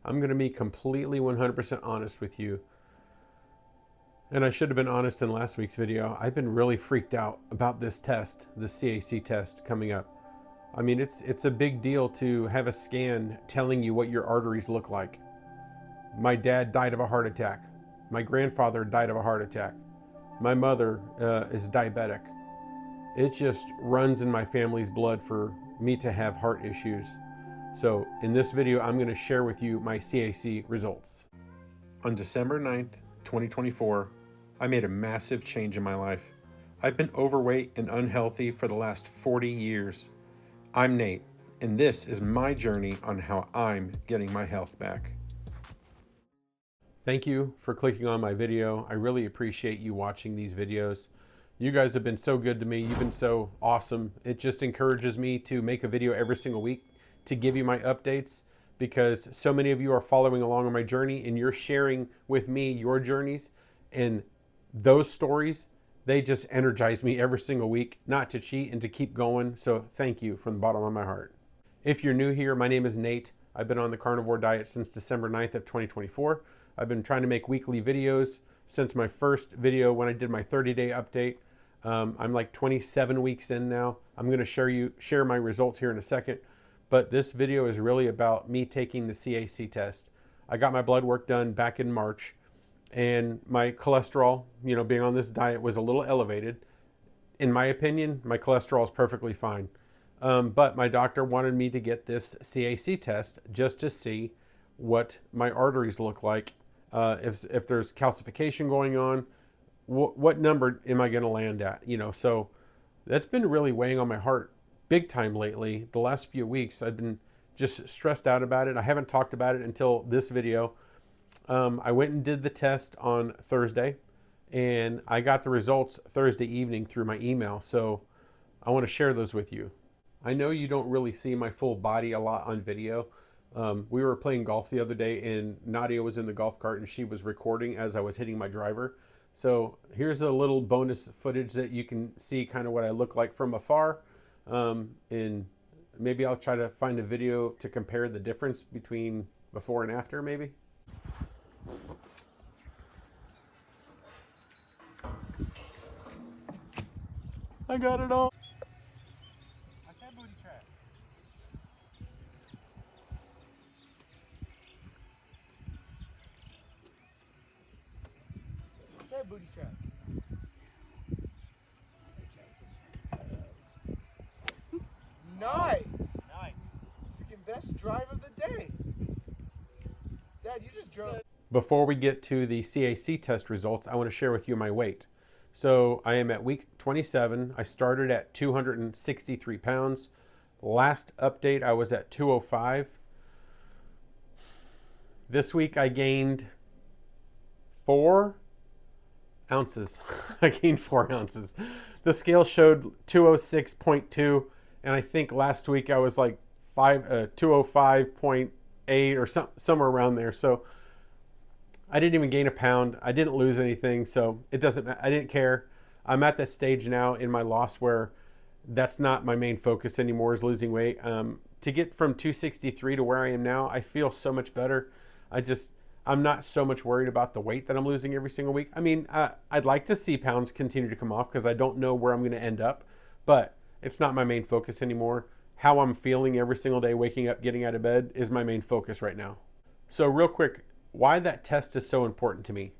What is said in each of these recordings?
I'm going to be completely 100% honest with you. And I should have been honest in last week's video. I've been really freaked out about this test, the CAC test coming up. I mean, it's a big deal to have a scan telling you what your arteries look like. My dad died of a heart attack. My grandfather died of a heart attack. My mother is diabetic. It just runs in my family's blood for me to have heart issues. So in this video, I'm going to share with you my CAC results. On December 9th, 2024, I made a massive change in my life. I've been overweight and unhealthy for the last 40 years. I'm Nate, and this is my journey on how I'm getting my health back. Thank you for clicking on my video. I really appreciate you watching these videos. You guys have been so good to me. You've been so awesome. It just encourages me to make a video every single week to give you my updates, because so many of you are following along on my journey and you're sharing with me your journeys, and those stories, they just energize me every single week not to cheat and to keep going. So thank you from the bottom of my heart. If you're new here, my name is Nate. I've been on the carnivore diet since December 9th of 2024. I've been trying to make weekly videos since my first video when I did my 30-day update. I'm like 27 weeks in now. I'm going to share my results here in a second. But this video is really about me taking the CAC test. I got my blood work done back in March, and my cholesterol, being on this diet, was a little elevated. In my opinion, my cholesterol is perfectly fine. But my doctor wanted me to get this CAC test just to see what my arteries look like, if there's calcification going on, what number am I going to land at? So that's been really weighing on my heart big time lately. The last few weeks, I've been just stressed out about it. I haven't talked about it until this video. I went and did the test on Thursday, and I got the results Thursday evening through my email. So I want to share those with you. I know you don't really see my full body a lot on video. We were playing golf the other day, and Nadia was in the golf cart and she was recording as I was hitting my driver. So here's a little bonus footage that you can see kind of what I look like from afar. And maybe I'll try to find a video to compare the difference between before and after, maybe. I got it all. I said booty trap. I said booty trap. Nice! Nice. Freaking best drive of the day. Dad, you just drove. Before we get to the CAC test results, I want to share with you my weight. So I am at week 27. I started at 263 pounds. Last update, I was at 205. This week I gained 4 ounces. I gained 4 ounces. The scale showed 206.2, and I think last week I was like 205.8 or somewhere around there. So I didn't even gain a pound. I didn't lose anything, so it doesn't matter. I didn't care. I'm at this stage now in my loss where that's not my main focus anymore, is losing weight. To get from 263 to where I am now, I feel so much better. I'm not so much worried about the weight that I'm losing every single week. I mean, I'd like to see pounds continue to come off because I don't know where I'm going to end up, but it's not my main focus anymore. How I'm feeling every single day, waking up, getting out of bed, is my main focus right now. So real quick, why that test is so important to me.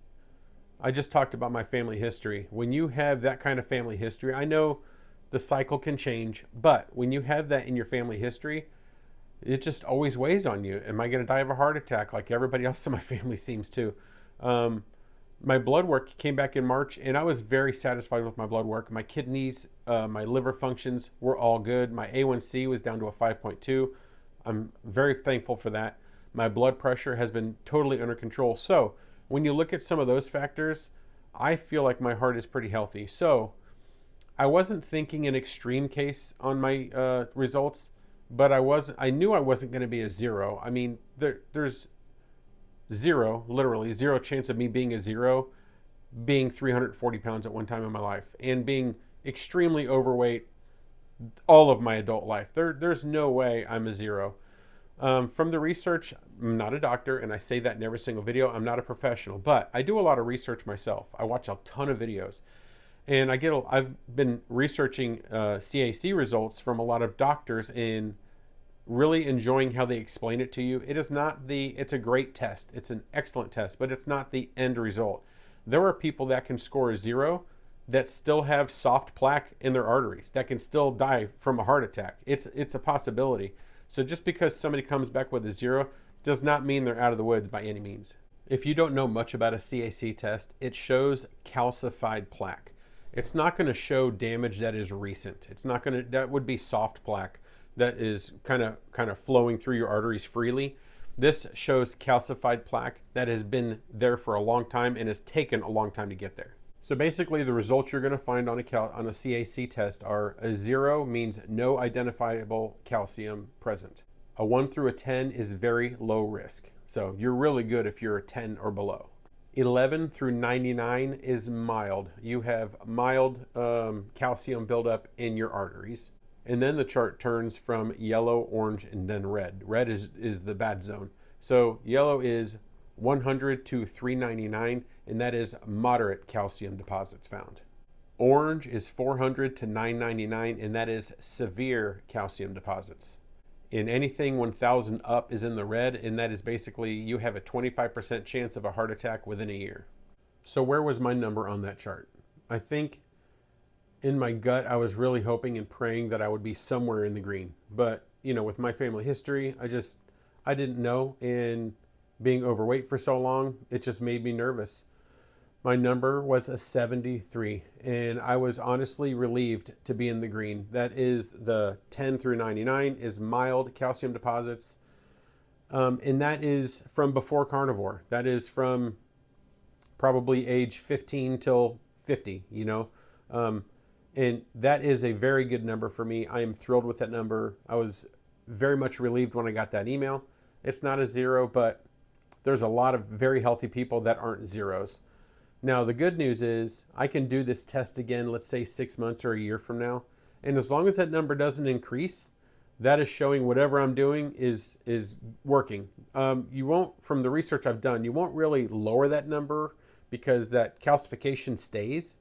I just talked about my family history. When you have that kind of family history, I know the cycle can change, but when you have that in your family history, it just always weighs on you. Am I going to die of a heart attack like everybody else in my family seems to? My blood work came back in March, and I was very satisfied with my blood work. My kidneys, my liver functions were all good. My A1C was down to a 5.2. I'm very thankful for that. My blood pressure has been totally under control. So when you look at some of those factors, I feel like my heart is pretty healthy. So I wasn't thinking an extreme case on my results, but I knew I wasn't going to be a 0. I mean, there's literally zero chance of me being a 0, being 340 pounds at one time in my life and being extremely overweight all of my adult life. There's no way I'm a 0. From the research, I'm not a doctor, and I say that in every single video. I'm not a professional, but I do a lot of research myself. I watch a ton of videos, and I've been researching CAC results from a lot of doctors and really enjoying how they explain it to you. It's a great test. It's an excellent test, but it's not the end result. There are people that can score a 0 that still have soft plaque in their arteries, that can still die from a heart attack. It's a possibility. So just because somebody comes back with a 0 does not mean they're out of the woods by any means. If you don't know much about a CAC test, it shows calcified plaque. It's not going to show damage that is recent. That would be soft plaque that is kind of flowing through your arteries freely. This shows calcified plaque that has been there for a long time and has taken a long time to get there. So basically, the results you're going to find on a CAC test are: a 0 means no identifiable calcium present. A 1 through a 10 is very low risk. So you're really good if you're a 10 or below. 11 through 99 is mild. You have mild calcium buildup in your arteries. And then the chart turns from yellow, orange, and then red. Red is the bad zone. So yellow is 100 to 399, and that is moderate calcium deposits found. Orange is 400 to 999, and that is severe calcium deposits. And anything 1000 up is in the red, and that is basically you have a 25% chance of a heart attack within a year. So where was my number on that chart? I think in my gut, I was really hoping and praying that I would be somewhere in the green. But, with my family history, I didn't know. And being overweight for so long, it just made me nervous. My number was a 73, and I was honestly relieved to be in the green. That is the 10 through 99 is mild calcium deposits. And that is from before carnivore. That is from probably age 15 till 50, and that is a very good number for me. I am thrilled with that number. I was very much relieved when I got that email. It's not a 0, but there's a lot of very healthy people that aren't zeros. Now, the good news is I can do this test again, let's say 6 months or a year from now. And as long as that number doesn't increase, that is showing whatever I'm doing is working. You won't, from the research I've done, you won't really lower that number because that calcification stays.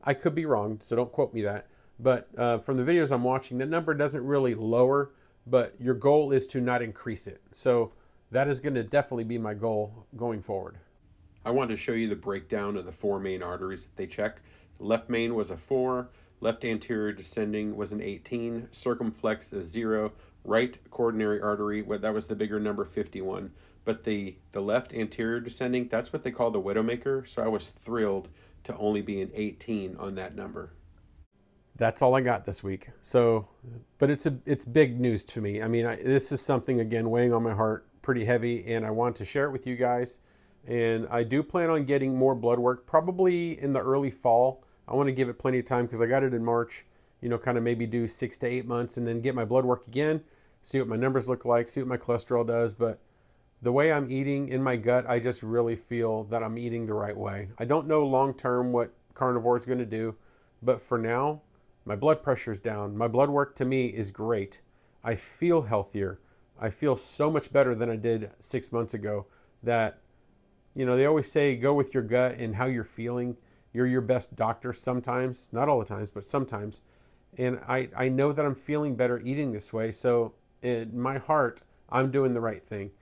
I could be wrong, so don't quote me that. But from the videos I'm watching, that number doesn't really lower, but your goal is to not increase it. So that is going to definitely be my goal going forward. I wanted to show you the breakdown of the 4 main arteries that they check. Left main was a 4, left anterior descending was an 18, circumflex a 0, right coronary artery, that was the bigger number, 51. But the left anterior descending, that's what they call the widowmaker. So I was thrilled to only be an 18 on that number. That's all I got this week. So, but it's big news to me. I mean, this is something, again, weighing on my heart pretty heavy, and I want to share it with you guys. And I do plan on getting more blood work probably in the early fall. I want to give it plenty of time because I got it in March, kind of maybe do 6 to 8 months and then get my blood work again, see what my numbers look like, see what my cholesterol does. But the way I'm eating in my gut, I just really feel that I'm eating the right way. I don't know long term what carnivore is going to do, but for now, my blood pressure's down. My blood work to me is great. I feel healthier. I feel so much better than I did 6 months ago. That, they always say go with your gut and how you're feeling. You're your best doctor sometimes, not all the times, but sometimes. And I know that I'm feeling better eating this way. So in my heart, I'm doing the right thing.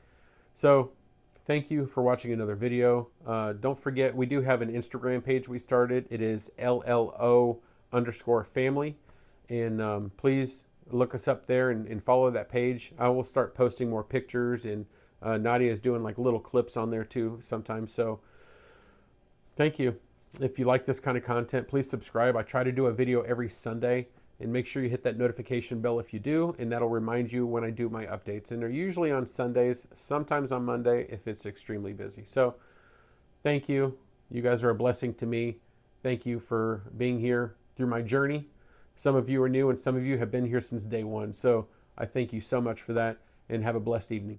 So thank you for watching another video. Don't forget, we do have an Instagram page we started. It is LLO_family. And please look us up there and follow that page. I will start posting more pictures, and Nadia is doing like little clips on there too sometimes. So thank you. If you like this kind of content, please subscribe. I try to do a video every Sunday, and make sure you hit that notification bell if you do, and that'll remind you when I do my updates. And they're usually on Sundays, sometimes on Monday if it's extremely busy. So thank you. You guys are a blessing to me. Thank you for being here through my journey. Some of you are new and some of you have been here since day one. So I thank you so much for that, and have a blessed evening.